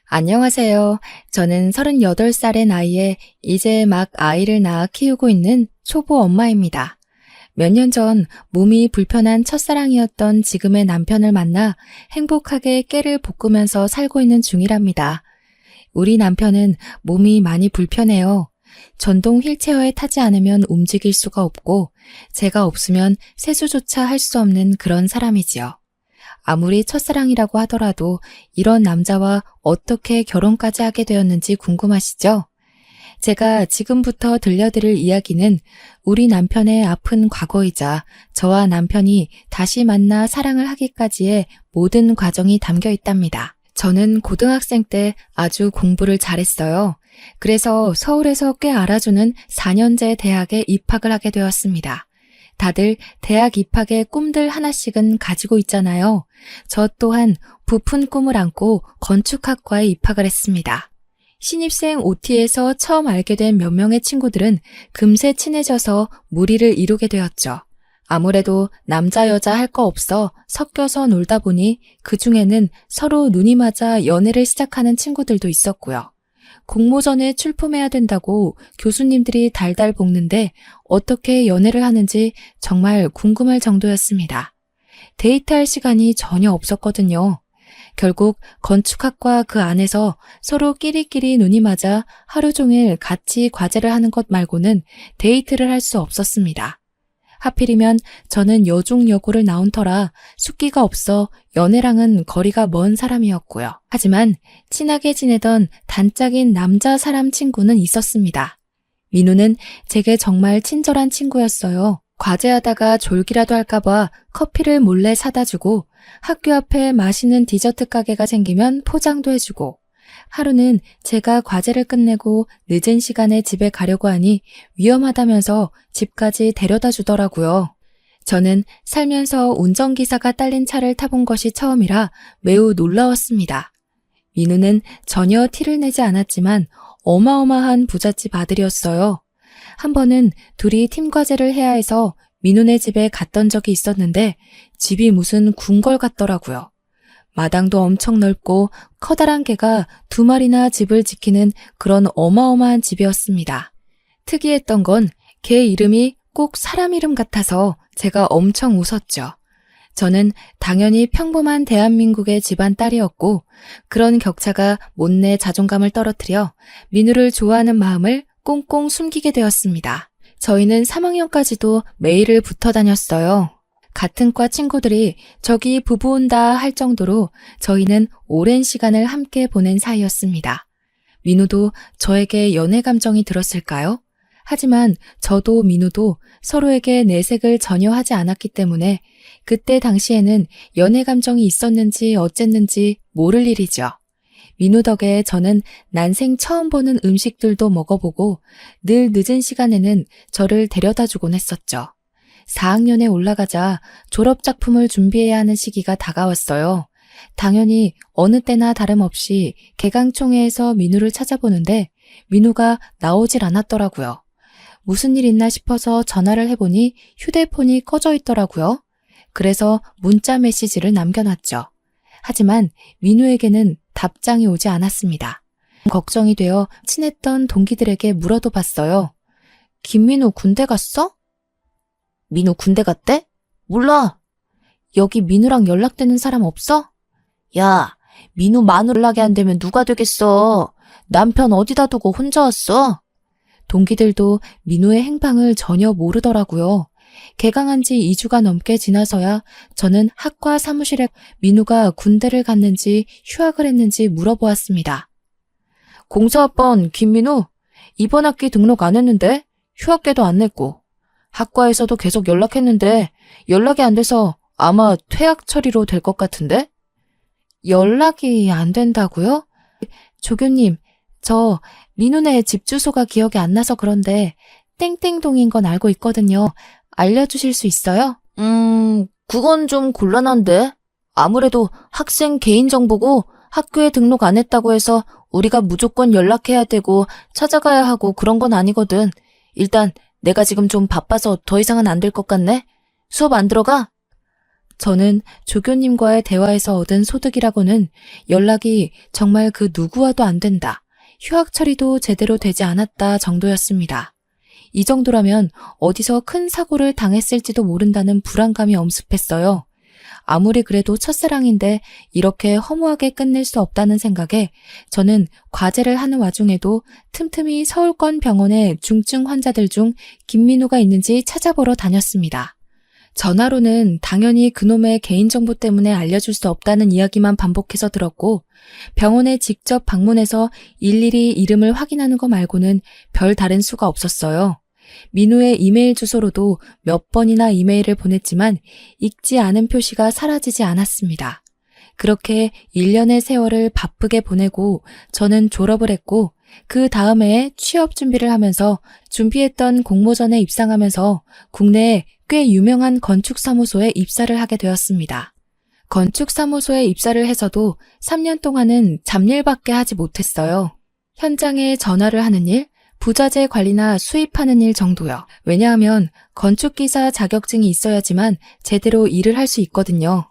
안녕하세요. 저는 38살의 나이에 이제 막 아이를 낳아 키우고 있는 초보 엄마입니다. 몇 년 전 몸이 불편한 첫사랑이었던 지금의 남편을 만나 행복하게 깨를 볶으면서 살고 있는 중이랍니다. 우리 남편은 몸이 많이 불편해요. 전동 휠체어에 타지 않으면 움직일 수가 없고 제가 없으면 세수조차 할 수 없는 그런 사람이지요. 아무리 첫사랑이라고 하더라도 이런 남자와 어떻게 결혼까지 하게 되었는지 궁금하시죠? 제가 지금부터 들려드릴 이야기는 우리 남편의 아픈 과거이자 저와 남편이 다시 만나 사랑을 하기까지의 모든 과정이 담겨 있답니다. 저는 고등학생 때 아주 공부를 잘했어요. 그래서 서울에서 꽤 알아주는 4년제 대학에 입학을 하게 되었습니다. 다들 대학 입학의 꿈들 하나씩은 가지고 있잖아요. 저 또한 부푼 꿈을 안고 건축학과에 입학을 했습니다. 신입생 OT에서 처음 알게 된 몇 명의 친구들은 금세 친해져서 무리를 이루게 되었죠. 아무래도 남자 여자 할 거 없어 섞여서 놀다 보니 그 중에는 서로 눈이 맞아 연애를 시작하는 친구들도 있었고요. 공모전에 출품해야 된다고 교수님들이 달달 볶는데 어떻게 연애를 하는지 정말 궁금할 정도였습니다. 데이트할 시간이 전혀 없었거든요. 결국 건축학과 그 안에서 서로 끼리끼리 눈이 맞아 하루 종일 같이 과제를 하는 것 말고는 데이트를 할 수 없었습니다. 하필이면 저는 여중여고를 나온 터라 숫기가 없어 연애랑은 거리가 먼 사람이었고요. 하지만 친하게 지내던 단짝인 남자 사람 친구는 있었습니다. 민우는 제게 정말 친절한 친구였어요. 과제하다가 졸기라도 할까봐 커피를 몰래 사다 주고 학교 앞에 맛있는 디저트 가게가 생기면 포장도 해주고 하루는 제가 과제를 끝내고 늦은 시간에 집에 가려고 하니 위험하다면서 집까지 데려다 주더라고요. 저는 살면서 운전기사가 딸린 차를 타본 것이 처음이라 매우 놀라웠습니다. 민우는 전혀 티를 내지 않았지만 어마어마한 부잣집 아들이었어요. 한 번은 둘이 팀 과제를 해야 해서 민우네 집에 갔던 적이 있었는데 집이 무슨 궁궐 같더라고요. 마당도 엄청 넓고 커다란 개가 2마리나 집을 지키는 그런 어마어마한 집이었습니다. 특이했던 건 개 이름이 꼭 사람 이름 같아서 제가 엄청 웃었죠. 저는 당연히 평범한 대한민국의 집안 딸이었고 그런 격차가 못내 자존감을 떨어뜨려 민우를 좋아하는 마음을 꽁꽁 숨기게 되었습니다. 저희는 3학년까지도 매일을 붙어 다녔어요. 같은 과 친구들이 저기 부부 온다 할 정도로 저희는 오랜 시간을 함께 보낸 사이였습니다. 민우도 저에게 연애 감정이 들었을까요? 하지만 저도 민우도 서로에게 내색을 전혀 하지 않았기 때문에 그때 당시에는 연애 감정이 있었는지 어쨌는지 모를 일이죠. 민우 덕에 저는 난생 처음 보는 음식들도 먹어보고 늘 늦은 시간에는 저를 데려다 주곤 했었죠. 4학년에 올라가자 졸업작품을 준비해야 하는 시기가 다가왔어요. 당연히 어느 때나 다름없이 개강총회에서 민우를 찾아보는데 민우가 나오질 않았더라고요. 무슨 일 있나 싶어서 전화를 해보니 휴대폰이 꺼져 있더라고요. 그래서 문자 메시지를 남겨놨죠. 하지만 민우에게는 답장이 오지 않았습니다. 걱정이 되어 친했던 동기들에게 물어도 봤어요. 김민우 군대 갔어? 민우 군대 갔대? 몰라. 여기 민우랑 연락되는 사람 없어? 야, 민우 마누 연락이 안 되면 누가 되겠어. 남편 어디다 두고 혼자 왔어? 동기들도 민우의 행방을 전혀 모르더라고요. 개강한 지 2주가 넘게 지나서야 저는 학과 사무실에 민우가 군대를 갔는지 휴학을 했는지 물어보았습니다. 공사학번 김민우, 이번 학기 등록 안 했는데 휴학계도 안 냈고 학과에서도 계속 연락했는데 연락이 안 돼서 아마 퇴학 처리로 될 것 같은데? 연락이 안 된다고요? 조교님, 저 민우네 집 주소가 기억이 안 나서 그런데 땡땡동인 건 알고 있거든요. 알려주실 수 있어요? 그건 좀 곤란한데. 아무래도 학생 개인정보고 학교에 등록 안 했다고 해서 우리가 무조건 연락해야 되고 찾아가야 하고 그런 건 아니거든. 일단 내가 지금 좀 바빠서 더 이상은 안 될 것 같네. 수업 안 들어가? 저는 조교님과의 대화에서 얻은 소득이라고는 연락이 정말 그 누구와도 안 된다. 휴학 처리도 제대로 되지 않았다 정도였습니다. 이 정도라면 어디서 큰 사고를 당했을지도 모른다는 불안감이 엄습했어요. 아무리 그래도 첫사랑인데 이렇게 허무하게 끝낼 수 없다는 생각에 저는 과제를 하는 와중에도 틈틈이 서울권 병원의 중증 환자들 중 김민우가 있는지 찾아보러 다녔습니다. 전화로는 당연히 그놈의 개인정보 때문에 알려줄 수 없다는 이야기만 반복해서 들었고 병원에 직접 방문해서 일일이 이름을 확인하는 거 말고는 별 다른 수가 없었어요. 민우의 이메일 주소로도 몇 번이나 이메일을 보냈지만 읽지 않은 표시가 사라지지 않았습니다. 그렇게 1년의 세월을 바쁘게 보내고 저는 졸업을 했고 그 다음에 취업 준비를 하면서 준비했던 공모전에 입상하면서 국내에 꽤 유명한 건축사무소에 입사를 하게 되었습니다. 건축사무소에 입사를 해서도 3년 동안은 잡일밖에 하지 못했어요. 현장에 전화를 하는 일, 부자재 관리나 수입하는 일 정도요. 왜냐하면 건축기사 자격증이 있어야지만 제대로 일을 할 수 있거든요.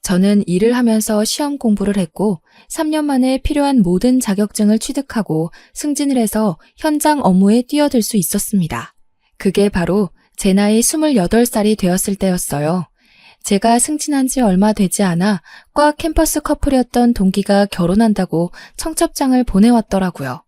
저는 일을 하면서 시험 공부를 했고 3년 만에 필요한 모든 자격증을 취득하고 승진을 해서 현장 업무에 뛰어들 수 있었습니다. 그게 바로 제 나이 28살이 되었을 때였어요. 제가 승진한 지 얼마 되지 않아 과 캠퍼스 커플이었던 동기가 결혼한다고 청첩장을 보내왔더라고요.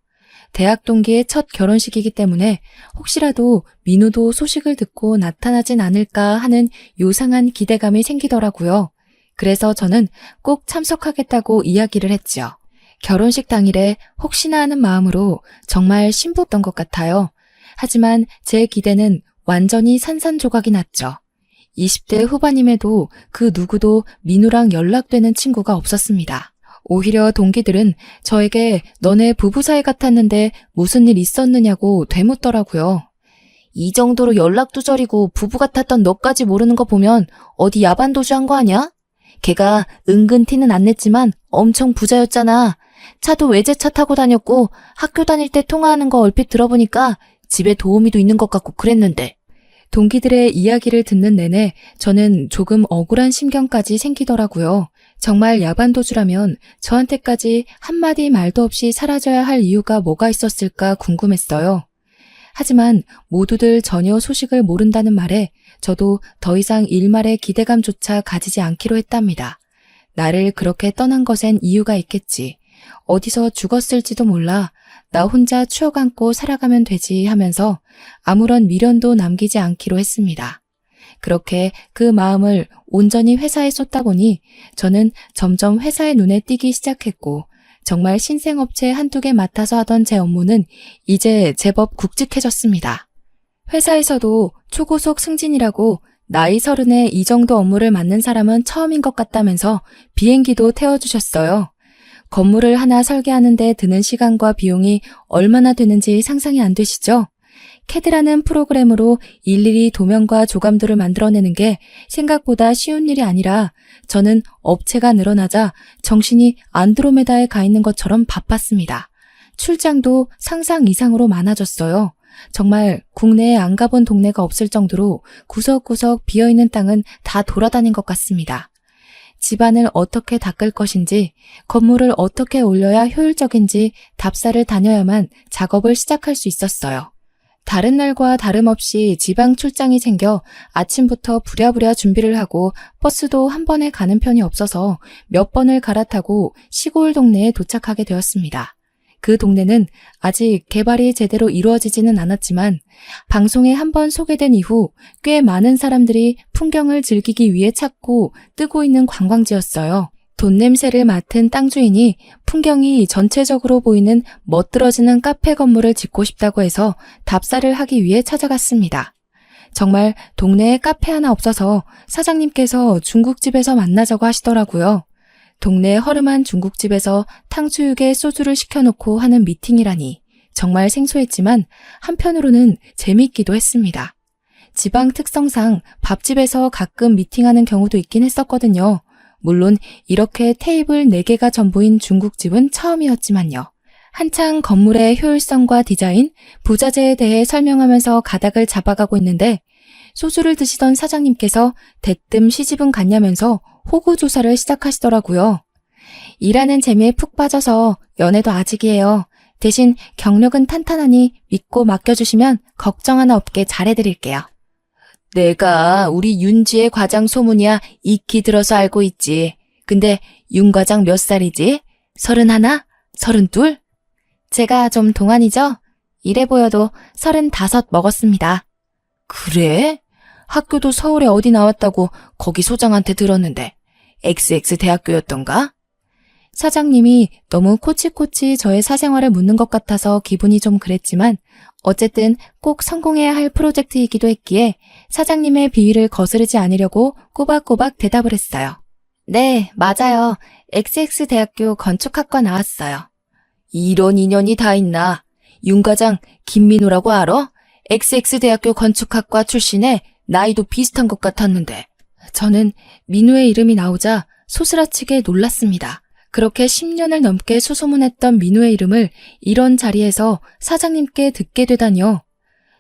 대학 동기의 첫 결혼식이기 때문에 혹시라도 민우도 소식을 듣고 나타나진 않을까 하는 요상한 기대감이 생기더라고요. 그래서 저는 꼭 참석하겠다고 이야기를 했죠. 결혼식 당일에 혹시나 하는 마음으로 정말 신부였던 것 같아요. 하지만 제 기대는 완전히 산산조각이 났죠. 20대 후반임에도 그 누구도 민우랑 연락되는 친구가 없었습니다. 오히려 동기들은 저에게 너네 부부 사이 같았는데 무슨 일 있었느냐고 되묻더라고요. 이 정도로 연락 두절이고 부부 같았던 너까지 모르는 거 보면 어디 야반도주 한 거 아니야? 걔가 은근 티는 안 냈지만 엄청 부자였잖아. 차도 외제차 타고 다녔고 학교 다닐 때 통화하는 거 얼핏 들어보니까 집에 도우미도 있는 것 같고 그랬는데. 동기들의 이야기를 듣는 내내 저는 조금 억울한 심경까지 생기더라고요. 정말 야반도주라면 저한테까지 한마디 말도 없이 사라져야 할 이유가 뭐가 있었을까 궁금했어요. 하지만 모두들 전혀 소식을 모른다는 말에 저도 더 이상 일말의 기대감조차 가지지 않기로 했답니다. 나를 그렇게 떠난 것엔 이유가 있겠지. 어디서 죽었을지도 몰라. 나 혼자 추억 안고 살아가면 되지 하면서 아무런 미련도 남기지 않기로 했습니다. 그렇게 그 마음을 온전히 회사에 쏟다 보니 저는 점점 회사의 눈에 띄기 시작했고 정말 신생업체 한두 개 맡아서 하던 제 업무는 이제 제법 굵직해졌습니다. 회사에서도 초고속 승진이라고 나이 30에 이 정도 업무를 맡는 사람은 처음인 것 같다면서 비행기도 태워주셨어요. 건물을 하나 설계하는 데 드는 시간과 비용이 얼마나 되는지 상상이 안 되시죠? 캐드라는 프로그램으로 일일이 도면과 조감도를 만들어내는 게 생각보다 쉬운 일이 아니라 저는 업체가 늘어나자 정신이 안드로메다에 가 있는 것처럼 바빴습니다. 출장도 상상 이상으로 많아졌어요. 정말 국내에 안 가본 동네가 없을 정도로 구석구석 비어있는 땅은 다 돌아다닌 것 같습니다. 집안을 어떻게 닦을 것인지, 건물을 어떻게 올려야 효율적인지 답사를 다녀야만 작업을 시작할 수 있었어요. 다른 날과 다름없이 지방 출장이 생겨 아침부터 부랴부랴 준비를 하고 버스도 한 번에 가는 편이 없어서 몇 번을 갈아타고 시골 동네에 도착하게 되었습니다. 그 동네는 아직 개발이 제대로 이루어지지는 않았지만 방송에 한번 소개된 이후 꽤 많은 사람들이 풍경을 즐기기 위해 찾고 뜨고 있는 관광지였어요. 돈 냄새를 맡은 땅 주인이 풍경이 전체적으로 보이는 멋들어지는 카페 건물을 짓고 싶다고 해서 답사를 하기 위해 찾아갔습니다. 정말 동네에 카페 하나 없어서 사장님께서 중국집에서 만나자고 하시더라고요. 동네 허름한 중국집에서 탕수육에 소주를 시켜놓고 하는 미팅이라니 정말 생소했지만 한편으로는 재미있기도 했습니다. 지방 특성상 밥집에서 가끔 미팅하는 경우도 있긴 했었거든요. 물론 이렇게 테이블 4개가 전부인 중국집은 처음이었지만요. 한창 건물의 효율성과 디자인, 부자재에 대해 설명하면서 가닥을 잡아가고 있는데 소주를 드시던 사장님께서 대뜸 시집은 갔냐면서 호구 조사를 시작하시더라고요. 일하는 재미에 푹 빠져서 연애도 아직이에요. 대신 경력은 탄탄하니 믿고 맡겨주시면 걱정 하나 없게 잘해드릴게요. 내가 우리 윤지의 과장 소문이야 익히 들어서 알고 있지. 근데 윤 과장 몇 살이지? 31? 32? 제가 좀 동안이죠? 이래 보여도 35 먹었습니다. 그래? 학교도 서울에 어디 나왔다고 거기 소장한테 들었는데 XX 대학교였던가? 사장님이 너무 코치코치 저의 사생활을 묻는 것 같아서 기분이 좀 그랬지만 어쨌든 꼭 성공해야 할 프로젝트이기도 했기에 사장님의 비위를 거스르지 않으려고 꼬박꼬박 대답을 했어요. 네, 맞아요. XX 대학교 건축학과 나왔어요. 이런 인연이 다 있나? 윤 과장 김민우라고 알아? XX 대학교 건축학과 출신에 나이도 비슷한 것 같았는데. 저는 민우의 이름이 나오자 소스라치게 놀랐습니다. 그렇게 10년을 넘게 수소문했던 민우의 이름을 이런 자리에서 사장님께 듣게 되다니요.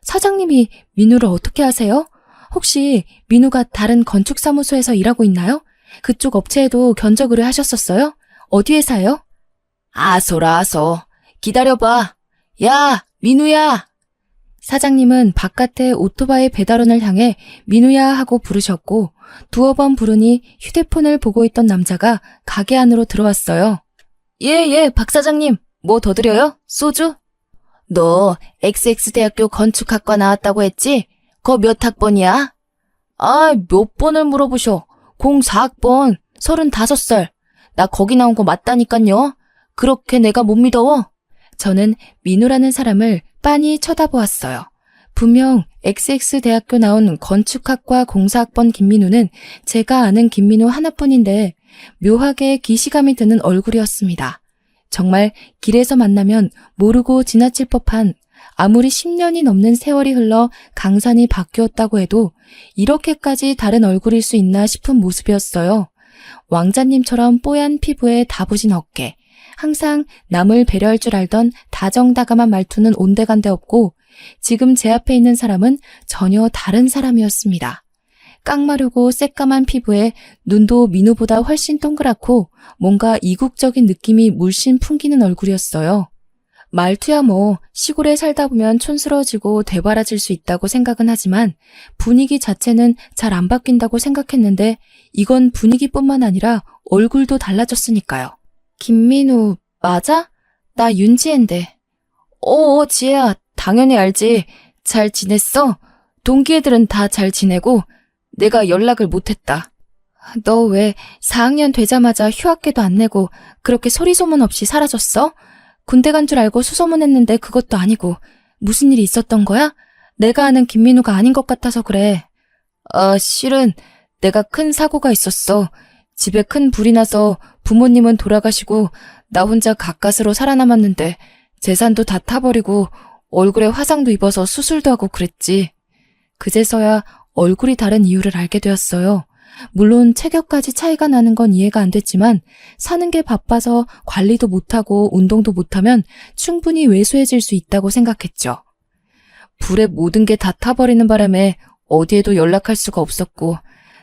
사장님이 민우를 어떻게 아세요? 혹시 민우가 다른 건축사무소에서 일하고 있나요? 그쪽 업체에도 견적 의뢰하셨었어요? 어디 회사요? 아소라 아소. 기다려봐. 야, 민우야. 사장님은 바깥에 오토바이 배달원을 향해 민우야 하고 부르셨고 두어 번 부르니 휴대폰을 보고 있던 남자가 가게 안으로 들어왔어요. 예, 박 사장님. 뭐 더 드려요? 소주? 너 XX대학교 건축학과 나왔다고 했지? 거 몇 학번이야? 아, 몇 번을 물어보셔. 04학번, 35살. 나 거기 나온 거 맞다니깐요. 그렇게 내가 못 믿어? 저는 민우라는 사람을 빤히 쳐다보았어요. 분명 XX대학교 나온 건축학과 04학번 김민우는 제가 아는 김민우 하나뿐인데 묘하게 기시감이 드는 얼굴이었습니다. 정말 길에서 만나면 모르고 지나칠 법한 아무리 10년이 넘는 세월이 흘러 강산이 바뀌었다고 해도 이렇게까지 다른 얼굴일 수 있나 싶은 모습이었어요. 왕자님처럼 뽀얀 피부에 다부진 어깨, 항상 남을 배려할 줄 알던 다정다감한 말투는 온데간데 없고 지금 제 앞에 있는 사람은 전혀 다른 사람이었습니다. 깡마르고 새까만 피부에 눈도 민우보다 훨씬 동그랗고 뭔가 이국적인 느낌이 물씬 풍기는 얼굴이었어요. 말투야 뭐 시골에 살다 보면 촌스러워지고 대바라질 수 있다고 생각은 하지만 분위기 자체는 잘 안 바뀐다고 생각했는데 이건 분위기뿐만 아니라 얼굴도 달라졌으니까요. 김민우 맞아? 나 윤지혜인데. 지혜야 당연히 알지. 잘 지냈어? 동기 애들은 다 잘 지내고 내가 연락을 못했다. 너 왜 4학년 되자마자 휴학계도 안 내고 그렇게 소리소문 없이 사라졌어? 군대 간 줄 알고 수소문했는데 그것도 아니고 무슨 일이 있었던 거야? 내가 아는 김민우가 아닌 것 같아서 그래. 실은 내가 큰 사고가 있었어. 집에 큰 불이 나서 부모님은 돌아가시고 나 혼자 가까스로 살아남았는데 재산도 다 타버리고 얼굴에 화상도 입어서 수술도 하고 그랬지. 그제서야 얼굴이 다른 이유를 알게 되었어요. 물론 체격까지 차이가 나는 건 이해가 안 됐지만 사는 게 바빠서 관리도 못하고 운동도 못하면 충분히 왜소해질 수 있다고 생각했죠. 불에 모든 게 다 타버리는 바람에 어디에도 연락할 수가 없었고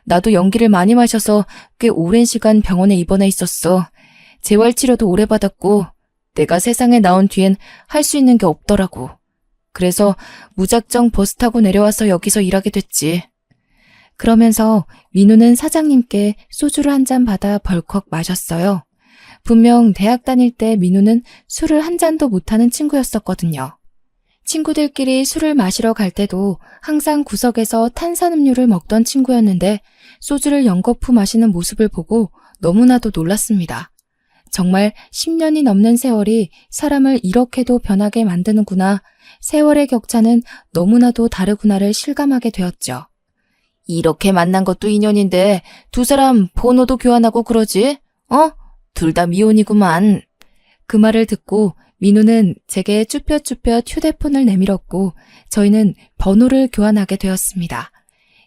나도 연기를 많이 마셔서 꽤 오랜 시간 병원에 입원해 있었어. 재활치료도 오래 받았고 내가 세상에 나온 뒤엔 할 수 있는 게 없더라고. 그래서 무작정 버스 타고 내려와서 여기서 일하게 됐지. 그러면서 민우는 사장님께 소주를 한 잔 받아 벌컥 마셨어요. 분명 대학 다닐 때 민우는 술을 한 잔도 못하는 친구였었거든요. 친구들끼리 술을 마시러 갈 때도 항상 구석에서 탄산음료를 먹던 친구였는데 소주를 연거푸 마시는 모습을 보고 너무나도 놀랐습니다. 정말 10년이 넘는 세월이 사람을 이렇게도 변하게 만드는구나. 세월의 격차는 너무나도 다르구나를 실감하게 되었죠. 이렇게 만난 것도 인연인데 두 사람 번호도 교환하고 그러지? 둘 다 미혼이구만. 그 말을 듣고 민우는 제게 쭈뼛쭈뼛 휴대폰을 내밀었고 저희는 번호를 교환하게 되었습니다.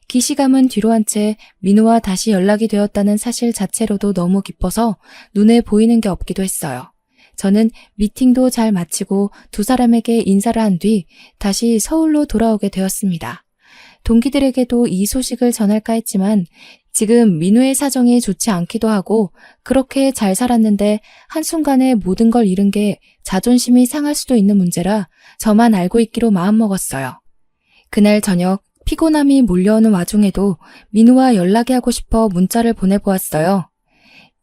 기시감은 뒤로 한 채 민우와 다시 연락이 되었다는 사실 자체로도 너무 기뻐서 눈에 보이는 게 없기도 했어요. 저는 미팅도 잘 마치고 두 사람에게 인사를 한 뒤 다시 서울로 돌아오게 되었습니다. 동기들에게도 이 소식을 전할까 했지만 지금 민우의 사정이 좋지 않기도 하고 그렇게 잘 살았는데 한순간에 모든 걸 잃은 게 자존심이 상할 수도 있는 문제라 저만 알고 있기로 마음먹었어요. 그날 저녁 피곤함이 몰려오는 와중에도 민우와 연락이 하고 싶어 문자를 보내보았어요.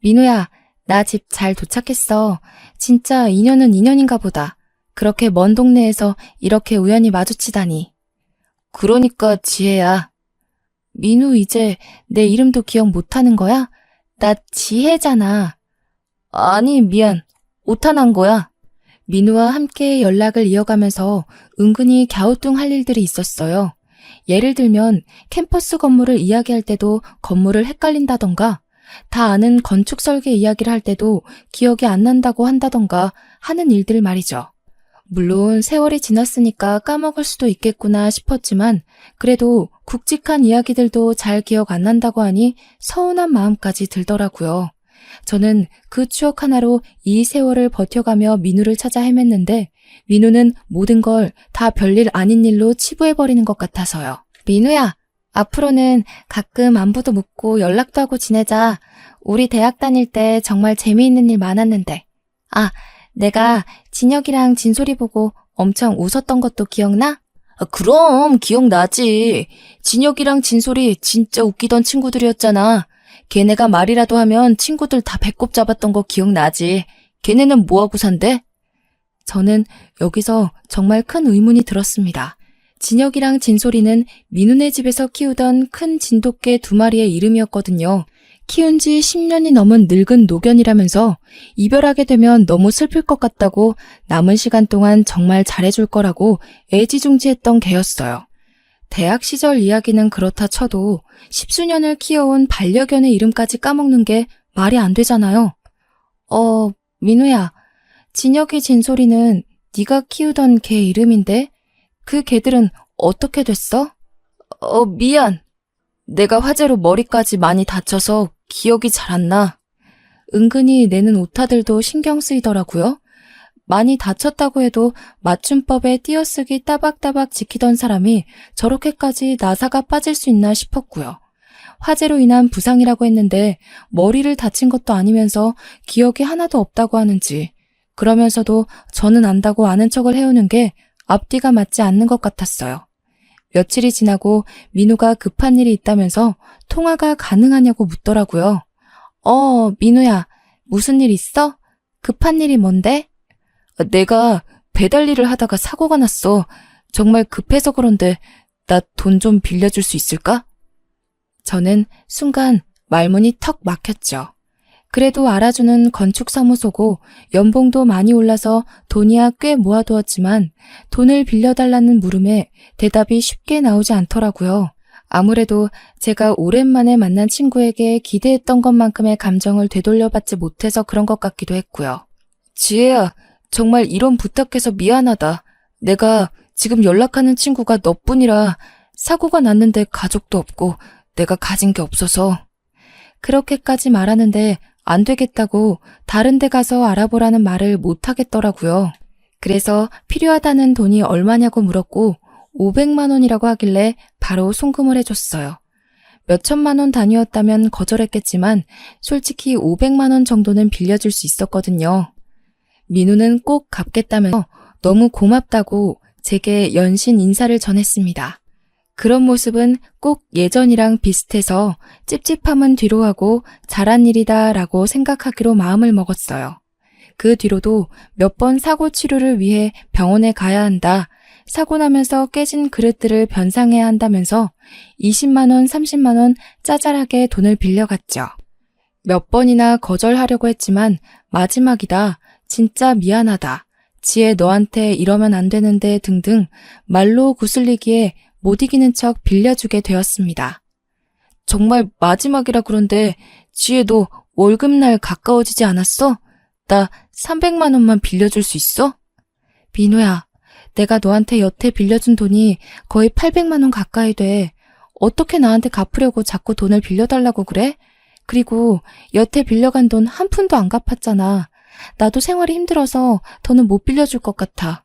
민우야, 나 집 잘 도착했어. 진짜 인연은 인연인가 보다. 그렇게 먼 동네에서 이렇게 우연히 마주치다니. 그러니까 지혜야. 민우 이제 내 이름도 기억 못하는 거야? 나 지혜잖아. 아니 미안. 오타난 거야. 민우와 함께 연락을 이어가면서 은근히 갸우뚱할 일들이 있었어요. 예를 들면 캠퍼스 건물을 이야기할 때도 건물을 헷갈린다던가 다 아는 건축 설계 이야기를 할 때도 기억이 안 난다고 한다던가 하는 일들 말이죠. 물론 세월이 지났으니까 까먹을 수도 있겠구나 싶었지만 그래도 굵직한 이야기들도 잘 기억 안 난다고 하니 서운한 마음까지 들더라고요. 저는 그 추억 하나로 이 세월을 버텨가며 민우를 찾아 헤맸는데 민우는 모든 걸 다 별일 아닌 일로 치부해버리는 것 같아서요. 민우야, 앞으로는 가끔 안부도 묻고 연락도 하고 지내자. 우리 대학 다닐 때 정말 재미있는 일 많았는데. 아, 내가 진혁이랑 진솔이 보고 엄청 웃었던 것도 기억나? 그럼 기억나지. 진혁이랑 진솔이 진짜 웃기던 친구들이었잖아. 걔네가 말이라도 하면 친구들 다 배꼽 잡았던 거 기억나지. 걔네는 뭐하고 산대? 저는 여기서 정말 큰 의문이 들었습니다. 진혁이랑 진솔이는 민우네 집에서 키우던 큰 진돗개 2마리의 이름이었거든요. 키운 지 10년이 넘은 늙은 노견이라면서 이별하게 되면 너무 슬플 것 같다고 남은 시간 동안 정말 잘해줄 거라고 애지중지했던 개였어요. 대학 시절 이야기는 그렇다 쳐도 10수년을 키워온 반려견의 이름까지 까먹는 게 말이 안 되잖아요. 민우야, 진혁이 진솔이는 네가 키우던 개 이름인데 그 개들은 어떻게 됐어? 미안. 내가 화재로 머리까지 많이 다쳐서 기억이 잘 안 나. 은근히 내는 오타들도 신경 쓰이더라고요. 많이 다쳤다고 해도 맞춤법에 띄어쓰기 따박따박 지키던 사람이 저렇게까지 나사가 빠질 수 있나 싶었고요. 화재로 인한 부상이라고 했는데 머리를 다친 것도 아니면서 기억이 하나도 없다고 하는지 그러면서도 저는 안다고 아는 척을 해오는 게 앞뒤가 맞지 않는 것 같았어요. 며칠이 지나고 민우가 급한 일이 있다면서 통화가 가능하냐고 묻더라고요. 민우야, 무슨 일 있어? 급한 일이 뭔데? 내가 배달 일을 하다가 사고가 났어. 정말 급해서 그런데 나 돈 좀 빌려줄 수 있을까? 저는 순간 말문이 턱 막혔죠. 그래도 알아주는 건축사무소고 연봉도 많이 올라서 돈이야 꽤 모아두었지만 돈을 빌려달라는 물음에 대답이 쉽게 나오지 않더라고요. 아무래도 제가 오랜만에 만난 친구에게 기대했던 것만큼의 감정을 되돌려받지 못해서 그런 것 같기도 했고요. 지혜야, 정말 이런 부탁해서 미안하다. 내가 지금 연락하는 친구가 너뿐이라 사고가 났는데 가족도 없고 내가 가진 게 없어서. 그렇게까지 말하는데 안 되겠다고 다른 데 가서 알아보라는 말을 못 하겠더라고요. 그래서 필요하다는 돈이 얼마냐고 물었고 500만 원이라고 하길래 바로 송금을 해줬어요. 몇천만 원 단위였다면 거절했겠지만 솔직히 500만 원 정도는 빌려줄 수 있었거든요. 민우는 꼭 갚겠다면서 너무 고맙다고 제게 연신 인사를 전했습니다. 그런 모습은 꼭 예전이랑 비슷해서 찝찝함은 뒤로 하고 잘한 일이다 라고 생각하기로 마음을 먹었어요. 그 뒤로도 몇 번 사고 치료를 위해 병원에 가야 한다. 사고 나면서 깨진 그릇들을 변상해야 한다면서 20만 원, 30만 원 짜잘하게 돈을 빌려갔죠. 몇 번이나 거절하려고 했지만 마지막이다. 진짜 미안하다. 지혜 너한테 이러면 안 되는데 등등 말로 구슬리기에 못 이기는 척 빌려주게 되었습니다. 정말 마지막이라 그런데 지혜 너 월급날 가까워지지 않았어? 나 300만 원만 빌려줄 수 있어? 민우야, 내가 너한테 여태 빌려준 돈이 거의 800만 원 가까이 돼. 어떻게 나한테 갚으려고 자꾸 돈을 빌려달라고 그래? 그리고 여태 빌려간 돈 한 푼도 안 갚았잖아. 나도 생활이 힘들어서 더는 못 빌려줄 것 같아.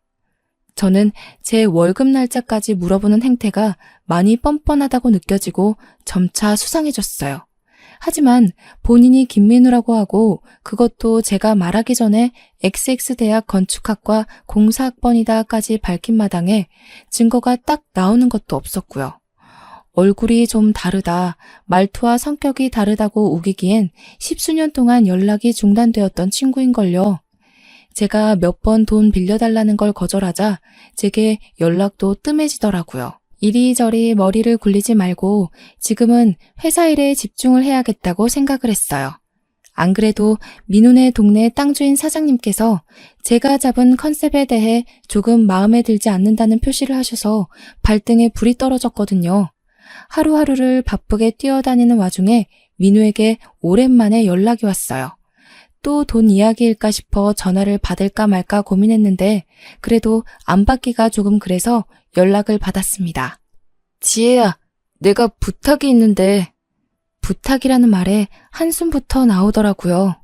저는 제 월급 날짜까지 물어보는 행태가 많이 뻔뻔하다고 느껴지고 점차 수상해졌어요. 하지만 본인이 김민우라고 하고 그것도 제가 말하기 전에 XX대학 건축학과 공사학번이다까지 밝힌 마당에 증거가 딱 나오는 것도 없었고요. 얼굴이 좀 다르다, 말투와 성격이 다르다고 우기기엔 10수년 동안 연락이 중단되었던 친구인걸요. 제가 몇 번 돈 빌려달라는 걸 거절하자 제게 연락도 뜸해지더라고요. 이리저리 머리를 굴리지 말고 지금은 회사 일에 집중을 해야겠다고 생각을 했어요. 안 그래도 민훈의 동네 땅주인 사장님께서 제가 잡은 컨셉에 대해 조금 마음에 들지 않는다는 표시를 하셔서 발등에 불이 떨어졌거든요. 하루하루를 바쁘게 뛰어다니는 와중에 민우에게 오랜만에 연락이 왔어요. 또 돈 이야기일까 싶어 전화를 받을까 말까 고민했는데 그래도 안 받기가 조금 그래서 연락을 받았습니다. 지혜야, 내가 부탁이 있는데. 부탁이라는 말에 한숨부터 나오더라고요.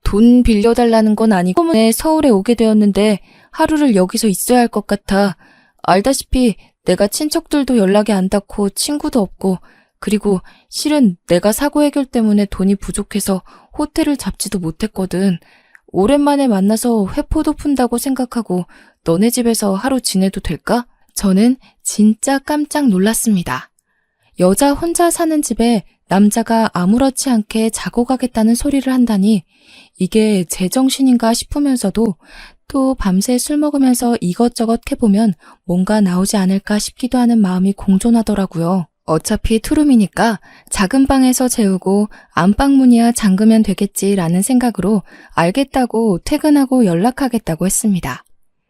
돈 빌려달라는 건 아니고 때문에 서울에 오게 되었는데 하루를 여기서 있어야 할 것 같아. 알다시피 내가 친척들도 연락이 안 닿고 친구도 없고 그리고 실은 내가 사고 해결 때문에 돈이 부족해서 호텔을 잡지도 못했거든. 오랜만에 만나서 회포도 푼다고 생각하고 너네 집에서 하루 지내도 될까? 저는 진짜 깜짝 놀랐습니다. 여자 혼자 사는 집에 남자가 아무렇지 않게 자고 가겠다는 소리를 한다니 이게 제정신인가 싶으면서도 또 밤새 술 먹으면서 이것저것 해보면 뭔가 나오지 않을까 싶기도 하는 마음이 공존하더라고요. 어차피 투룸이니까 작은 방에서 재우고 안방문이야 잠그면 되겠지라는 생각으로 알겠다고 퇴근하고 연락하겠다고 했습니다.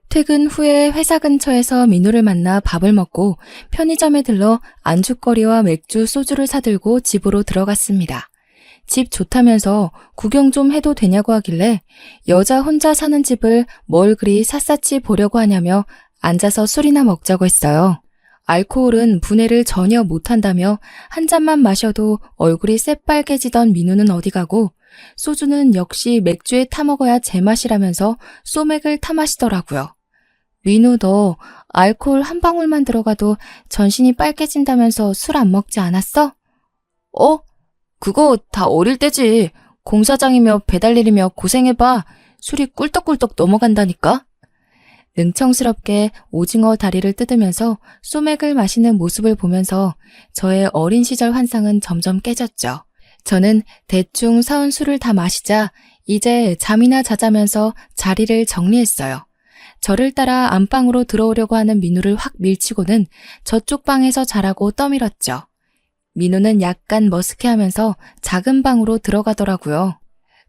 퇴근 후에 회사 근처에서 민우를 만나 밥을 먹고 편의점에 들러 안주거리와 맥주, 소주를 사들고 집으로 들어갔습니다. 집 좋다면서 구경 좀 해도 되냐고 하길래 여자 혼자 사는 집을 뭘 그리 샅샅이 보려고 하냐며 앉아서 술이나 먹자고 했어요. 알코올은 분해를 전혀 못한다며 한 잔만 마셔도 얼굴이 새빨개지던 민우는 어디 가고 소주는 역시 맥주에 타먹어야 제맛이라면서 소맥을 타마시더라고요. 민우 너 알코올 한 방울만 들어가도 전신이 빨개진다면서 술 안 먹지 않았어? 그거 다 어릴 때지. 공사장이며 배달일이며 고생해봐. 술이 꿀떡꿀떡 넘어간다니까. 능청스럽게 오징어 다리를 뜯으면서 소맥을 마시는 모습을 보면서 저의 어린 시절 환상은 점점 깨졌죠. 저는 대충 사온 술을 다 마시자 이제 잠이나 자자면서 자리를 정리했어요. 저를 따라 안방으로 들어오려고 하는 민우를 확 밀치고는 저쪽 방에서 자라고 떠밀었죠. 민우는 약간 머쓱해하면서 작은 방으로 들어가더라고요.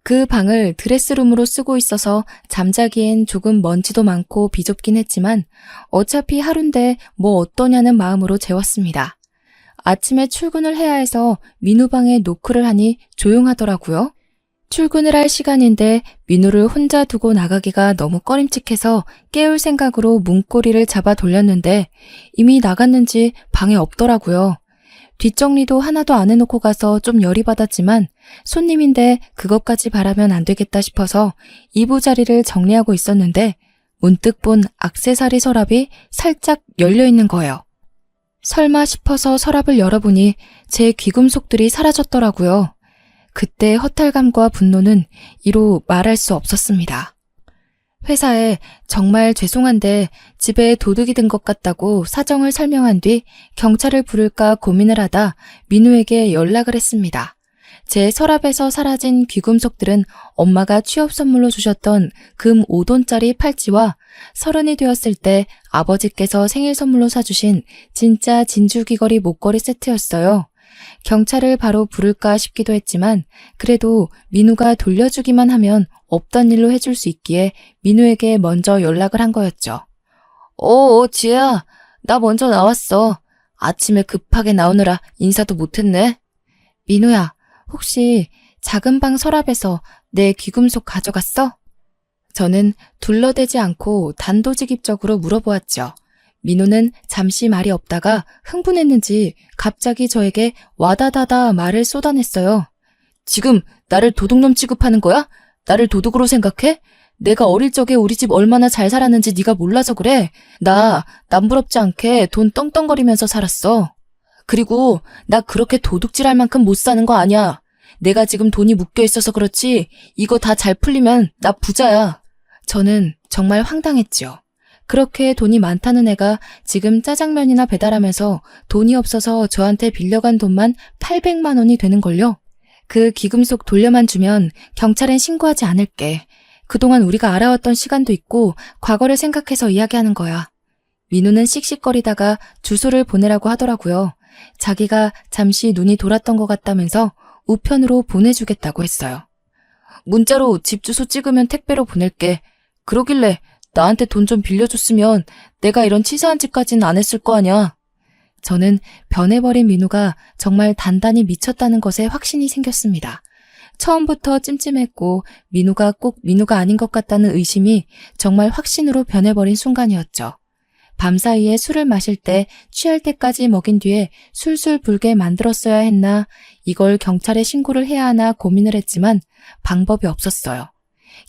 그 방을 드레스룸으로 쓰고 있어서 잠자기엔 조금 먼지도 많고 비좁긴 했지만 어차피 하루인데 뭐 어떠냐는 마음으로 재웠습니다. 아침에 출근을 해야 해서 민우 방에 노크를 하니 조용하더라고요. 출근을 할 시간인데 민우를 혼자 두고 나가기가 너무 꺼림칙해서 깨울 생각으로 문고리를 잡아 돌렸는데 이미 나갔는지 방에 없더라고요. 뒷정리도 하나도 안 해놓고 가서 좀 열이 받았지만 손님인데 그것까지 바라면 안 되겠다 싶어서 이부자리를 정리하고 있었는데 문득 본 액세서리 서랍이 살짝 열려있는 거예요. 설마 싶어서 서랍을 열어보니 제 귀금속들이 사라졌더라고요. 그때 허탈감과 분노는 이루 말할 수 없었습니다. 회사에 정말 죄송한데 집에 도둑이 든 것 같다고 사정을 설명한 뒤 경찰을 부를까 고민을 하다 민우에게 연락을 했습니다. 제 서랍에서 사라진 귀금속들은 엄마가 취업 선물로 주셨던 금 5돈짜리 팔찌와 30이 되었을 때 아버지께서 생일 선물로 사주신 진짜 진주 귀걸이 목걸이 세트였어요. 경찰을 바로 부를까 싶기도 했지만 그래도 민우가 돌려주기만 하면 없던 일로 해줄 수 있기에 민우에게 먼저 연락을 한 거였죠. 지혜야, 나 먼저 나왔어. 아침에 급하게 나오느라 인사도 못했네. 민우야, 혹시 작은 방 서랍에서 내 귀금속 가져갔어? 저는 둘러대지 않고 단도직입적으로 물어보았죠. 민우는 잠시 말이 없다가 흥분했는지 갑자기 저에게 와다다다 말을 쏟아냈어요. 지금 나를 도둑놈 취급하는 거야? 나를 도둑으로 생각해? 내가 어릴 적에 우리 집 얼마나 잘 살았는지 네가 몰라서 그래. 나 남부럽지 않게 돈 떵떵거리면서 살았어. 그리고 나 그렇게 도둑질할 만큼 못 사는 거 아니야. 내가 지금 돈이 묶여 있어서 그렇지 이거 다 잘 풀리면 나 부자야. 저는 정말 황당했지요. 그렇게 돈이 많다는 애가 지금 짜장면이나 배달하면서 돈이 없어서 저한테 빌려간 돈만 800만 원이 되는걸요. 그 기금속 돌려만 주면 경찰엔 신고하지 않을게. 그동안 우리가 알아왔던 시간도 있고 과거를 생각해서 이야기하는 거야. 민우는 씩씩거리다가 주소를 보내라고 하더라고요. 자기가 잠시 눈이 돌았던 것 같다면서 우편으로 보내주겠다고 했어요. 문자로 집 주소 찍으면 택배로 보낼게. 그러길래 나한테 돈 좀 빌려줬으면 내가 이런 치사한 짓까지는 안 했을 거 아냐. 저는 변해버린 민우가 정말 단단히 미쳤다는 것에 확신이 생겼습니다. 처음부터 찜찜했고 민우가 꼭 민우가 아닌 것 같다는 의심이 정말 확신으로 변해버린 순간이었죠. 밤사이에 술을 마실 때 취할 때까지 먹인 뒤에 술술 불게 만들었어야 했나, 이걸 경찰에 신고를 해야 하나 고민을 했지만 방법이 없었어요.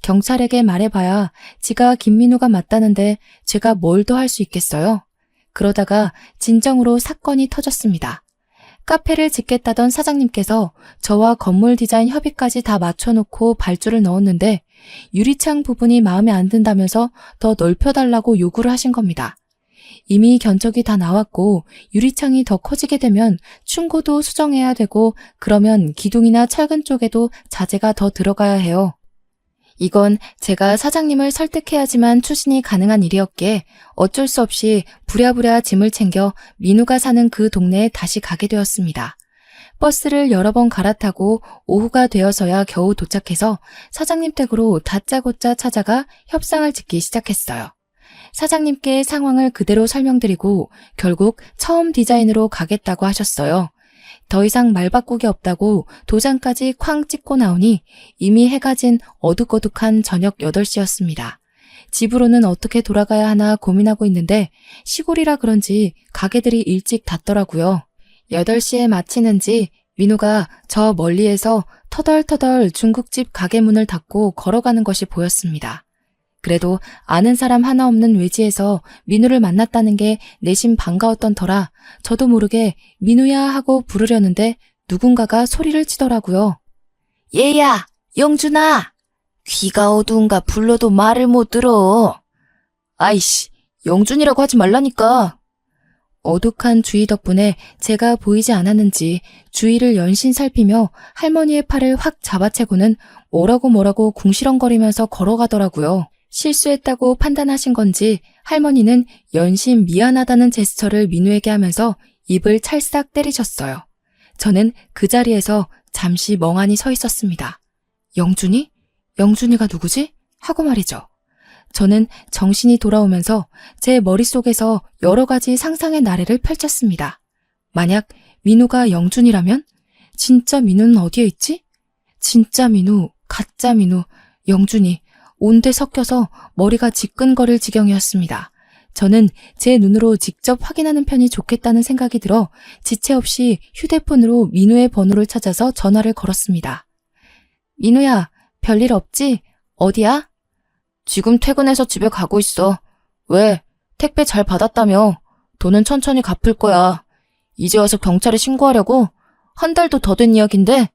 경찰에게 말해봐야 지가 김민우가 맞다는데 제가 뭘 더 할 수 있겠어요? 그러다가 진정으로 사건이 터졌습니다. 카페를 짓겠다던 사장님께서 저와 건물 디자인 협의까지 다 맞춰놓고 발주를 넣었는데 유리창 부분이 마음에 안 든다면서 더 넓혀달라고 요구를 하신 겁니다. 이미 견적이 다 나왔고 유리창이 더 커지게 되면 충고도 수정해야 되고 그러면 기둥이나 철근 쪽에도 자재가 더 들어가야 해요. 이건 제가 사장님을 설득해야지만 추진이 가능한 일이었기에 어쩔 수 없이 부랴부랴 짐을 챙겨 민우가 사는 그 동네에 다시 가게 되었습니다. 버스를 여러 번 갈아타고 오후가 되어서야 겨우 도착해서 사장님 댁으로 다짜고짜 찾아가 협상을 짓기 시작했어요. 사장님께 상황을 그대로 설명드리고 결국 처음 디자인으로 가겠다고 하셨어요. 더 이상 말 바꾸기 없다고 도장까지 쾅 찍고 나오니 이미 해가 진 어둑어둑한 저녁 8시였습니다. 집으로는 어떻게 돌아가야 하나 고민하고 있는데 시골이라 그런지 가게들이 일찍 닫더라고요. 8시에 마치는지 민우가 저 멀리에서 터덜터덜 중국집 가게 문을 닫고 걸어가는 것이 보였습니다. 그래도 아는 사람 하나 없는 외지에서 민우를 만났다는 게 내심 반가웠던 터라 저도 모르게 민우야 하고 부르려는데 누군가가 소리를 치더라고요. 얘야, 영준아! 귀가 어두운가 불러도 말을 못 들어. 아이씨, 영준이라고 하지 말라니까. 어둑한 주위 덕분에 제가 보이지 않았는지 주위를 연신 살피며 할머니의 팔을 확 잡아채고는 뭐라고 궁시렁거리면서 걸어가더라고요. 실수했다고 판단하신 건지 할머니는 연신 미안하다는 제스처를 민우에게 하면서 입을 찰싹 때리셨어요. 저는 그 자리에서 잠시 멍하니 서 있었습니다. 영준이? 영준이가 누구지? 하고 말이죠. 저는 정신이 돌아오면서 제 머릿속에서 여러 가지 상상의 나래를 펼쳤습니다. 만약 민우가 영준이라면? 진짜 민우는 어디에 있지? 진짜 민우, 가짜 민우, 영준이 온데 섞여서 머리가 지끈거릴 지경이었습니다. 저는 제 눈으로 직접 확인하는 편이 좋겠다는 생각이 들어 지체 없이 휴대폰으로 민우의 번호를 찾아서 전화를 걸었습니다. 민우야, 별일 없지? 어디야? 지금 퇴근해서 집에 가고 있어. 왜? 택배 잘 받았다며. 돈은 천천히 갚을 거야. 이제 와서 경찰에 신고하려고? 한 달도 더 된 이야기인데?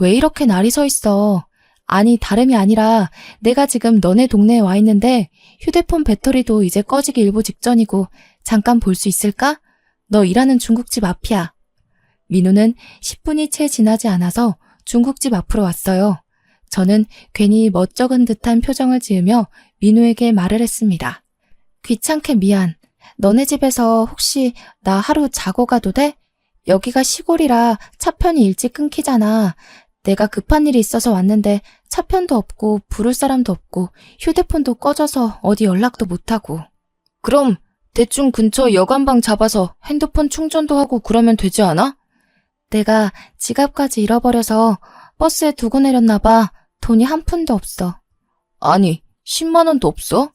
왜 이렇게 날이 서 있어? 아니, 다름이 아니라 내가 지금 너네 동네에 와 있는데 휴대폰 배터리도 이제 꺼지기 일보 직전이고 잠깐 볼 수 있을까? 너 일하는 중국집 앞이야. 민우는 10분이 채 지나지 않아서 중국집 앞으로 왔어요. 저는 괜히 멋쩍은 듯한 표정을 지으며 민우에게 말을 했습니다. 귀찮게 미안. 너네 집에서 혹시 나 하루 자고 가도 돼? 여기가 시골이라 차편이 일찍 끊기잖아. 내가 급한 일이 있어서 왔는데 차편도 없고 부를 사람도 없고 휴대폰도 꺼져서 어디 연락도 못하고. 그럼 대충 근처 여관방 잡아서 핸드폰 충전도 하고 그러면 되지 않아? 내가 지갑까지 잃어버려서 버스에 두고 내렸나 봐. 돈이 한 푼도 없어. 아니, 10만 원도 없어?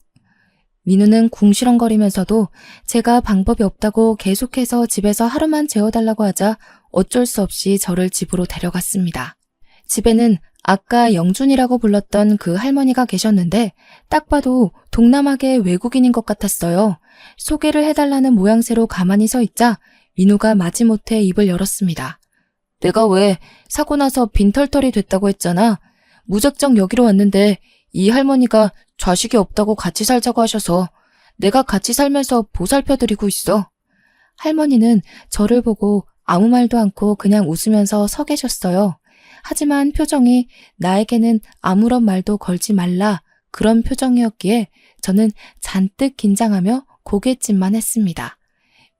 민우는 궁시렁거리면서도 제가 방법이 없다고 계속해서 집에서 하루만 재워달라고 하자 어쩔 수 없이 저를 집으로 데려갔습니다. 집에는 아까 영준이라고 불렀던 그 할머니가 계셨는데 딱 봐도 동남아계 외국인인 것 같았어요. 소개를 해달라는 모양새로 가만히 서 있자 민우가 마지못해 입을 열었습니다. 내가 왜 사고 나서 빈털털이 됐다고 했잖아. 무작정 여기로 왔는데 이 할머니가 자식이 없다고 같이 살자고 하셔서 내가 같이 살면서 보살펴드리고 있어. 할머니는 저를 보고 아무 말도 않고 그냥 웃으면서 서 계셨어요. 하지만 표정이 나에게는 아무런 말도 걸지 말라 그런 표정이었기에 저는 잔뜩 긴장하며 고갯짓만 했습니다.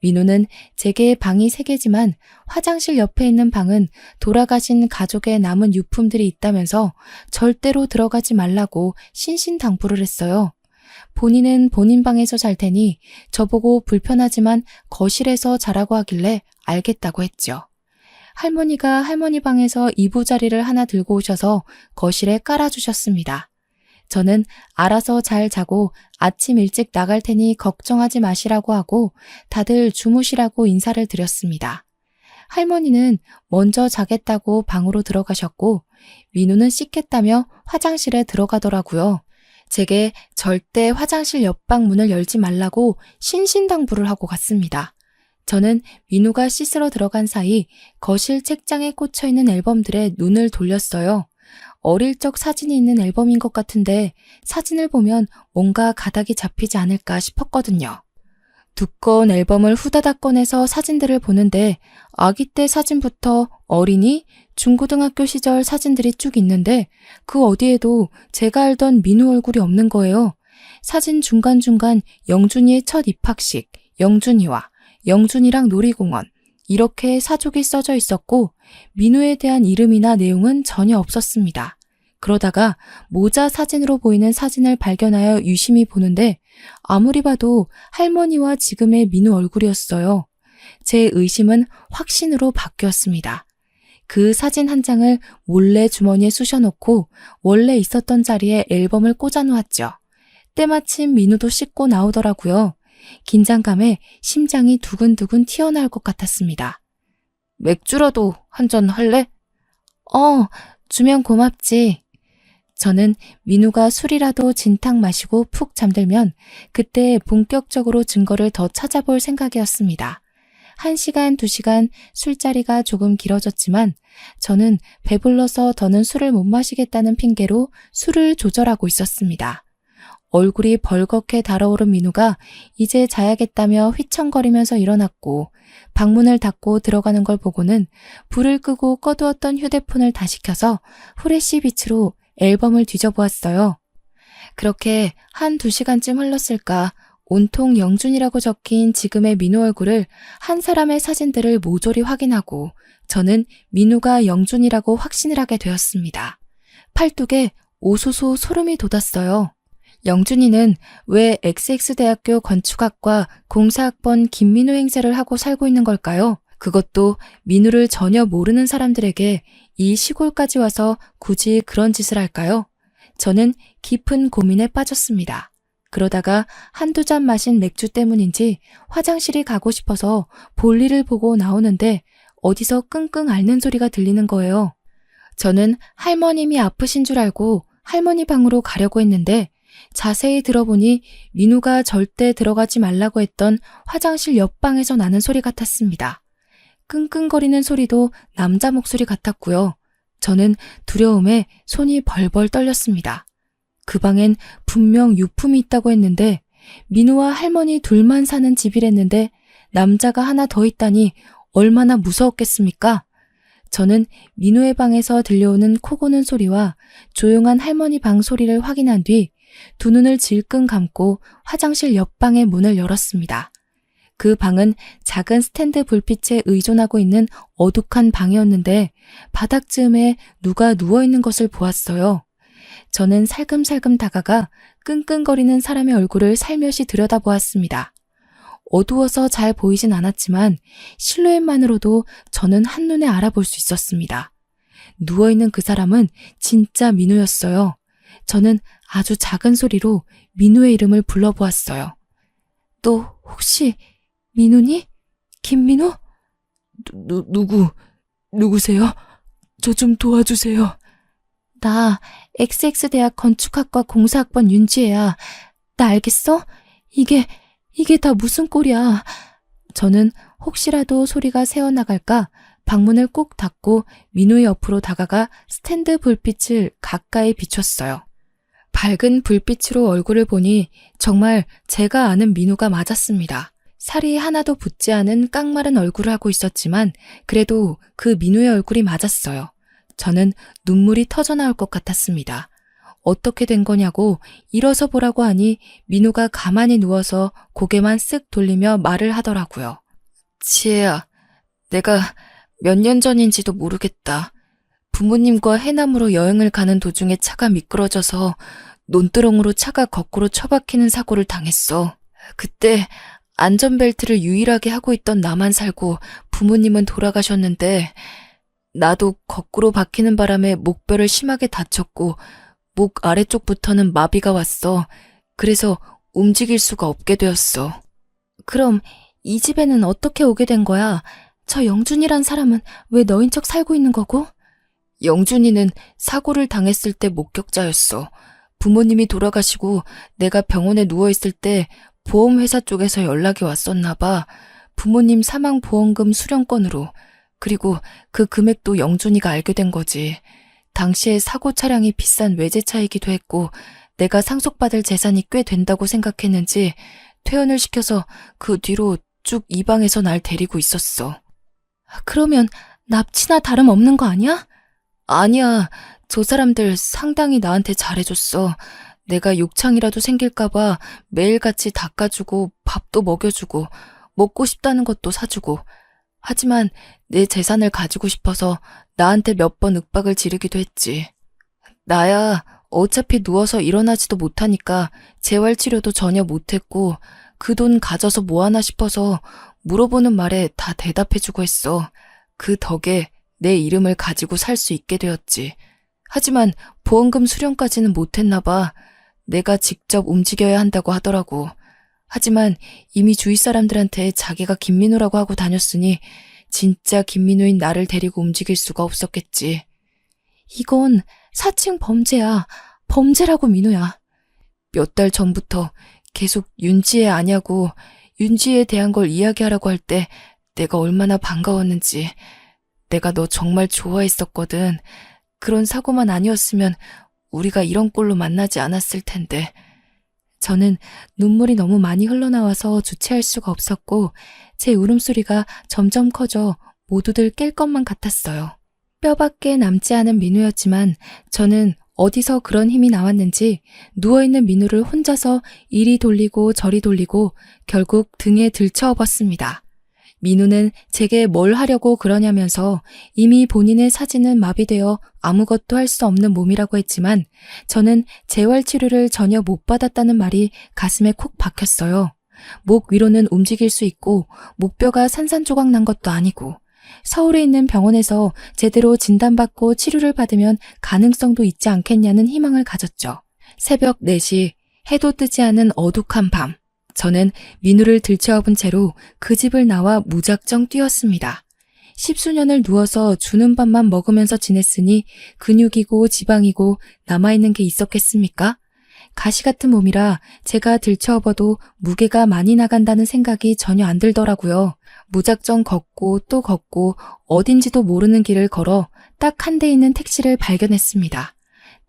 민우는 제게 방이 3개지만 화장실 옆에 있는 방은 돌아가신 가족의 남은 유품들이 있다면서 절대로 들어가지 말라고 신신당부를 했어요. 본인은 본인 방에서 잘 테니 저보고 불편하지만 거실에서 자라고 하길래 알겠다고 했죠. 할머니가 할머니 방에서 이부자리를 하나 들고 오셔서 거실에 깔아주셨습니다. 저는 알아서 잘 자고 아침 일찍 나갈 테니 걱정하지 마시라고 하고 다들 주무시라고 인사를 드렸습니다. 할머니는 먼저 자겠다고 방으로 들어가셨고 민우는 씻겠다며 화장실에 들어가더라고요. 제게 절대 화장실 옆방 문을 열지 말라고 신신당부를 하고 갔습니다. 저는 민우가 씻으러 들어간 사이 거실 책장에 꽂혀있는 앨범들에 눈을 돌렸어요. 어릴 적 사진이 있는 앨범인 것 같은데 사진을 보면 뭔가 가닥이 잡히지 않을까 싶었거든요. 두꺼운 앨범을 후다닥 꺼내서 사진들을 보는데 아기 때 사진부터 어린이, 중고등학교 시절 사진들이 쭉 있는데 그 어디에도 제가 알던 민우 얼굴이 없는 거예요. 사진 중간중간 영준이의 첫 입학식, 영준이와 영준이랑 놀이공원 이렇게 사족이 써져 있었고 민우에 대한 이름이나 내용은 전혀 없었습니다. 그러다가 모자 사진으로 보이는 사진을 발견하여 유심히 보는데 아무리 봐도 할머니와 지금의 민우 얼굴이었어요. 제 의심은 확신으로 바뀌었습니다. 그 사진 한 장을 몰래 주머니에 쑤셔놓고 원래 있었던 자리에 앨범을 꽂아놓았죠. 때마침 민우도 씻고 나오더라고요. 긴장감에 심장이 두근두근 튀어나올 것 같았습니다. 맥주라도 한 잔 할래? 주면 고맙지. 저는 민우가 술이라도 진탕 마시고 푹 잠들면 그때 본격적으로 증거를 더 찾아볼 생각이었습니다. 1시간, 2시간 술자리가 조금 길어졌지만 저는 배불러서 더는 술을 못 마시겠다는 핑계로 술을 조절하고 있었습니다. 얼굴이 벌겋게 달아오른 민우가 이제 자야겠다며 휘청거리면서 일어났고 방문을 닫고 들어가는 걸 보고는 불을 끄고 꺼두었던 휴대폰을 다시 켜서 후레쉬 빛으로 앨범을 뒤져보았어요. 그렇게 1-2시간쯤 흘렀을까 온통 영준이라고 적힌 지금의 민우 얼굴을 한 사람의 사진들을 모조리 확인하고 저는 민우가 영준이라고 확신을 하게 되었습니다. 팔뚝에 오소소 소름이 돋았어요. 영준이는 왜 XX대학교 건축학과 공사학번 김민우 행세를 하고 살고 있는 걸까요? 그것도 민우를 전혀 모르는 사람들에게 이 시골까지 와서 굳이 그런 짓을 할까요? 저는 깊은 고민에 빠졌습니다. 그러다가 1-2잔 마신 맥주 때문인지 화장실이 가고 싶어서 볼일을 보고 나오는데 어디서 끙끙 앓는 소리가 들리는 거예요. 저는 할머님이 아프신 줄 알고 할머니 방으로 가려고 했는데 자세히 들어보니 민우가 절대 들어가지 말라고 했던 화장실 옆방에서 나는 소리 같았습니다. 끙끙거리는 소리도 남자 목소리 같았고요. 저는 두려움에 손이 벌벌 떨렸습니다. 그 방엔 분명 유품이 있다고 했는데 민우와 할머니 둘만 사는 집이랬는데 남자가 하나 더 있다니 얼마나 무서웠겠습니까? 저는 민우의 방에서 들려오는 코 고는 소리와 조용한 할머니 방 소리를 확인한 뒤 두 눈을 질끈 감고 화장실 옆방의 문을 열었습니다. 그 방은 작은 스탠드 불빛에 의존하고 있는 어둑한 방이었는데 바닥쯤에 누가 누워있는 것을 보았어요. 저는 살금살금 다가가 끙끙거리는 사람의 얼굴을 살며시 들여다보았습니다. 어두워서 잘 보이진 않았지만 실루엣만으로도 저는 한눈에 알아볼 수 있었습니다. 누워있는 그 사람은 진짜 민우였어요. 저는 아주 작은 소리로 민우의 이름을 불러보았어요. 너 혹시 민우니? 김민우? 누구세요? 저 좀 도와주세요. 나 XX대학 건축학과 공사학번 윤지혜야. 나 알겠어? 이게 다 무슨 꼴이야. 저는 혹시라도 소리가 새어나갈까 방문을 꼭 닫고 민우의 옆으로 다가가 스탠드 불빛을 가까이 비췄어요. 밝은 불빛으로 얼굴을 보니 정말 제가 아는 민우가 맞았습니다. 살이 하나도 붙지 않은 깡마른 얼굴을 하고 있었지만 그래도 그 민우의 얼굴이 맞았어요. 저는 눈물이 터져나올 것 같았습니다. 어떻게 된 거냐고 일어서 보라고 하니 민우가 가만히 누워서 고개만 쓱 돌리며 말을 하더라고요. 지혜야, 내가 몇 년 전인지도 모르겠다. 부모님과 해남으로 여행을 가는 도중에 차가 미끄러져서 논두렁으로 차가 거꾸로 처박히는 사고를 당했어. 그때 안전벨트를 유일하게 하고 있던 나만 살고 부모님은 돌아가셨는데 나도 거꾸로 박히는 바람에 목뼈를 심하게 다쳤고 목 아래쪽부터는 마비가 왔어. 그래서 움직일 수가 없게 되었어. 그럼 이 집에는 어떻게 오게 된 거야? 저 영준이란 사람은 왜 너인 척 살고 있는 거고? 영준이는 사고를 당했을 때 목격자였어. 부모님이 돌아가시고 내가 병원에 누워있을 때 보험회사 쪽에서 연락이 왔었나 봐. 부모님 사망보험금 수령권으로. 그리고 그 금액도 영준이가 알게 된 거지. 당시에 사고 차량이 비싼 외제차이기도 했고 내가 상속받을 재산이 꽤 된다고 생각했는지 퇴원을 시켜서 그 뒤로 쭉 이 방에서 날 데리고 있었어. 그러면 납치나 다름없는 거 아니야? 아니야. 저 사람들 상당히 나한테 잘해줬어. 내가 욕창이라도 생길까봐 매일같이 닦아주고 밥도 먹여주고 먹고 싶다는 것도 사주고. 하지만 내 재산을 가지고 싶어서 나한테 몇 번 윽박을 지르기도 했지. 나야 어차피 누워서 일어나지도 못하니까 재활치료도 전혀 못했고 그 돈 가져서 뭐하나 싶어서 물어보는 말에 다 대답해주고 했어. 그 덕에 내 이름을 가지고 살 수 있게 되었지. 하지만 보험금 수령까지는 못했나 봐. 내가 직접 움직여야 한다고 하더라고. 하지만 이미 주위 사람들한테 자기가 김민우라고 하고 다녔으니 진짜 김민우인 나를 데리고 움직일 수가 없었겠지. 이건 사칭 범죄야. 범죄라고 민우야. 몇 달 전부터 계속 윤지혜 아냐고 윤지혜에 대한 걸 이야기하라고 할 때 내가 얼마나 반가웠는지. 내가 너 정말 좋아했었거든. 그런 사고만 아니었으면 우리가 이런 꼴로 만나지 않았을 텐데. 저는 눈물이 너무 많이 흘러나와서 주체할 수가 없었고 제 울음소리가 점점 커져 모두들 깰 것만 같았어요. 뼈밖에 남지 않은 민우였지만 저는 어디서 그런 힘이 나왔는지 누워있는 민우를 혼자서 이리 돌리고 저리 돌리고 결국 등에 들쳐업었습니다. 민우는 제게 뭘 하려고 그러냐면서 이미 본인의 사지는 마비되어 아무것도 할 수 없는 몸이라고 했지만 저는 재활치료를 전혀 못 받았다는 말이 가슴에 콕 박혔어요. 목 위로는 움직일 수 있고 목뼈가 산산조각 난 것도 아니고 서울에 있는 병원에서 제대로 진단받고 치료를 받으면 가능성도 있지 않겠냐는 희망을 가졌죠. 새벽 4시 해도 뜨지 않은 어둑한 밤. 저는 민우를 들쳐업은 채로 그 집을 나와 무작정 뛰었습니다. 10수년을 누워서 주는 밥만 먹으면서 지냈으니 근육이고 지방이고 남아있는 게 있었겠습니까? 가시 같은 몸이라 제가 들쳐업어도 무게가 많이 나간다는 생각이 전혀 안 들더라고요. 무작정 걷고 또 걷고 어딘지도 모르는 길을 걸어 딱 한 대 있는 택시를 발견했습니다.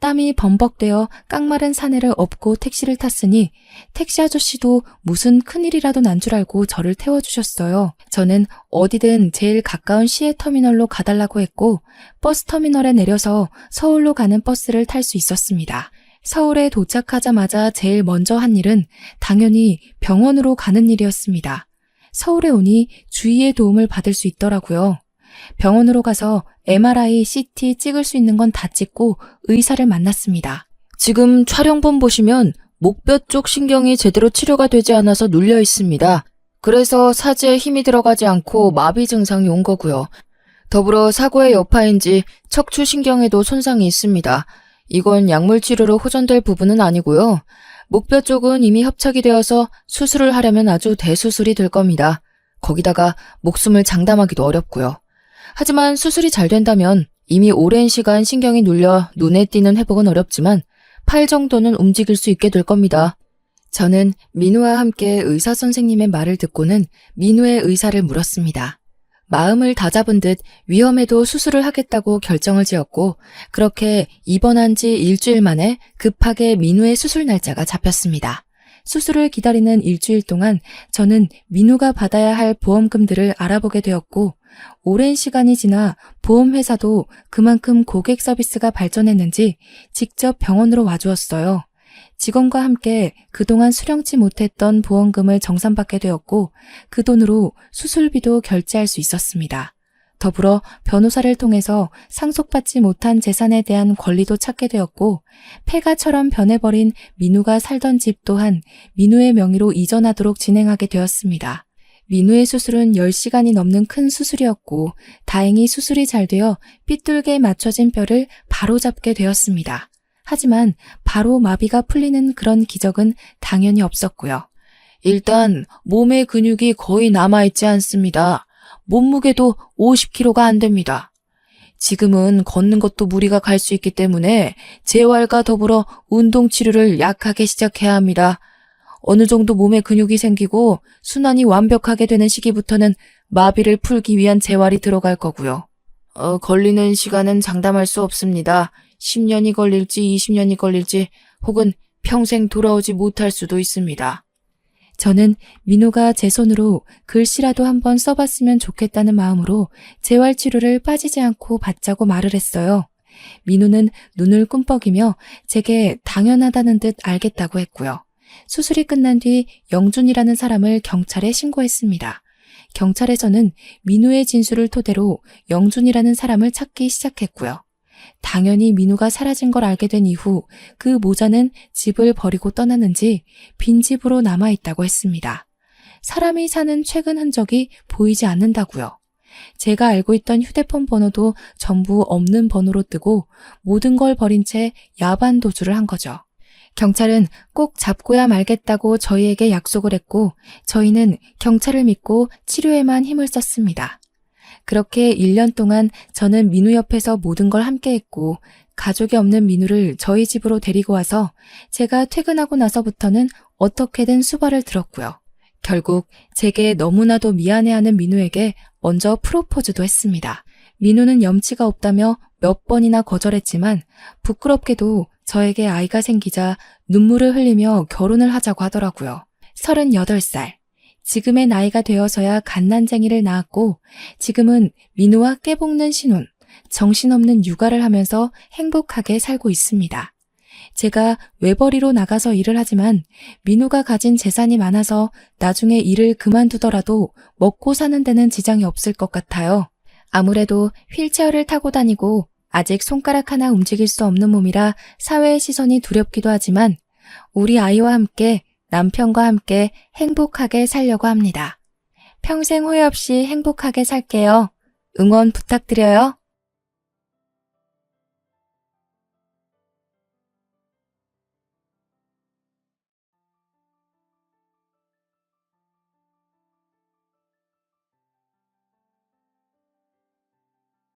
땀이 범벅되어 깡마른 사내를 업고 택시를 탔으니 택시 아저씨도 무슨 큰일이라도 난 줄 알고 저를 태워주셨어요. 저는 어디든 제일 가까운 시외터미널로 가달라고 했고 버스 터미널에 내려서 서울로 가는 버스를 탈 수 있었습니다. 서울에 도착하자마자 제일 먼저 한 일은 당연히 병원으로 가는 일이었습니다. 서울에 오니 주위의 도움을 받을 수 있더라고요. 병원으로 가서 MRI, CT 찍을 수 있는 건 다 찍고 의사를 만났습니다. 지금 촬영본 보시면 목뼈 쪽 신경이 제대로 치료가 되지 않아서 눌려 있습니다. 그래서 사지에 힘이 들어가지 않고 마비 증상이 온 거고요. 더불어 사고의 여파인지 척추신경에도 손상이 있습니다. 이건 약물 치료로 호전될 부분은 아니고요. 목뼈 쪽은 이미 협착이 되어서 수술을 하려면 아주 대수술이 될 겁니다. 거기다가 목숨을 장담하기도 어렵고요. 하지만 수술이 잘 된다면 이미 오랜 시간 신경이 눌려 눈에 띄는 회복은 어렵지만 팔 정도는 움직일 수 있게 될 겁니다. 저는 민우와 함께 의사 선생님의 말을 듣고는 민우의 의사를 물었습니다. 마음을 다잡은 듯 위험해도 수술을 하겠다고 결정을 지었고 그렇게 입원한 지 일주일 만에 급하게 민우의 수술 날짜가 잡혔습니다. 수술을 기다리는 일주일 동안 저는 민우가 받아야 할 보험금들을 알아보게 되었고 오랜 시간이 지나 보험회사도 그만큼 고객 서비스가 발전했는지 직접 병원으로 와주었어요. 직원과 함께 그동안 수령치 못했던 보험금을 정산받게 되었고 그 돈으로 수술비도 결제할 수 있었습니다. 더불어 변호사를 통해서 상속받지 못한 재산에 대한 권리도 찾게 되었고 폐가처럼 변해버린 민우가 살던 집 또한 민우의 명의로 이전하도록 진행하게 되었습니다. 민우의 수술은 10시간이 넘는 큰 수술이었고 다행히 수술이 잘 되어 삐뚤게 맞춰진 뼈를 바로 잡게 되었습니다. 하지만 바로 마비가 풀리는 그런 기적은 당연히 없었고요. 일단 몸의 근육이 거의 남아있지 않습니다. 몸무게도 50kg가 안 됩니다. 지금은 걷는 것도 무리가 갈 수 있기 때문에 재활과 더불어 운동 치료를 약하게 시작해야 합니다. 어느 정도 몸에 근육이 생기고 순환이 완벽하게 되는 시기부터는 마비를 풀기 위한 재활이 들어갈 거고요. 걸리는 시간은 장담할 수 없습니다. 10년이 걸릴지 20년이 걸릴지 혹은 평생 돌아오지 못할 수도 있습니다. 저는 민우가 제 손으로 글씨라도 한번 써봤으면 좋겠다는 마음으로 재활치료를 빠지지 않고 받자고 말을 했어요. 민우는 눈을 꿈뻑이며 제게 당연하다는 듯 알겠다고 했고요. 수술이 끝난 뒤 영준이라는 사람을 경찰에 신고했습니다. 경찰에서는 민우의 진술을 토대로 영준이라는 사람을 찾기 시작했고요. 당연히 민우가 사라진 걸 알게 된 이후 그 모자는 집을 버리고 떠났는지 빈집으로 남아있다고 했습니다. 사람이 사는 최근 흔적이 보이지 않는다고요. 제가 알고 있던 휴대폰 번호도 전부 없는 번호로 뜨고 모든 걸 버린 채 야반 도주를 한 거죠. 경찰은 꼭 잡고야 말겠다고 저희에게 약속을 했고 저희는 경찰을 믿고 치료에만 힘을 썼습니다. 그렇게 1년 동안 저는 민우 옆에서 모든 걸 함께 했고 가족이 없는 민우를 저희 집으로 데리고 와서 제가 퇴근하고 나서부터는 어떻게든 수발을 들었고요. 결국 제게 너무나도 미안해하는 민우에게 먼저 프로포즈도 했습니다. 민우는 염치가 없다며 몇 번이나 거절했지만 부끄럽게도 저에게 아이가 생기자 눈물을 흘리며 결혼을 하자고 하더라고요. 38살. 지금의 나이가 되어서야 갓난쟁이를 낳았고 지금은 민우와 깨볶는 신혼, 정신없는 육아를 하면서 행복하게 살고 있습니다. 제가 외벌이로 나가서 일을 하지만 민우가 가진 재산이 많아서 나중에 일을 그만두더라도 먹고 사는 데는 지장이 없을 것 같아요. 아무래도 휠체어를 타고 다니고 아직 손가락 하나 움직일 수 없는 몸이라 사회의 시선이 두렵기도 하지만 우리 아이와 함께 남편과 함께 행복하게 살려고 합니다. 평생 후회 없이 행복하게 살게요. 응원 부탁드려요.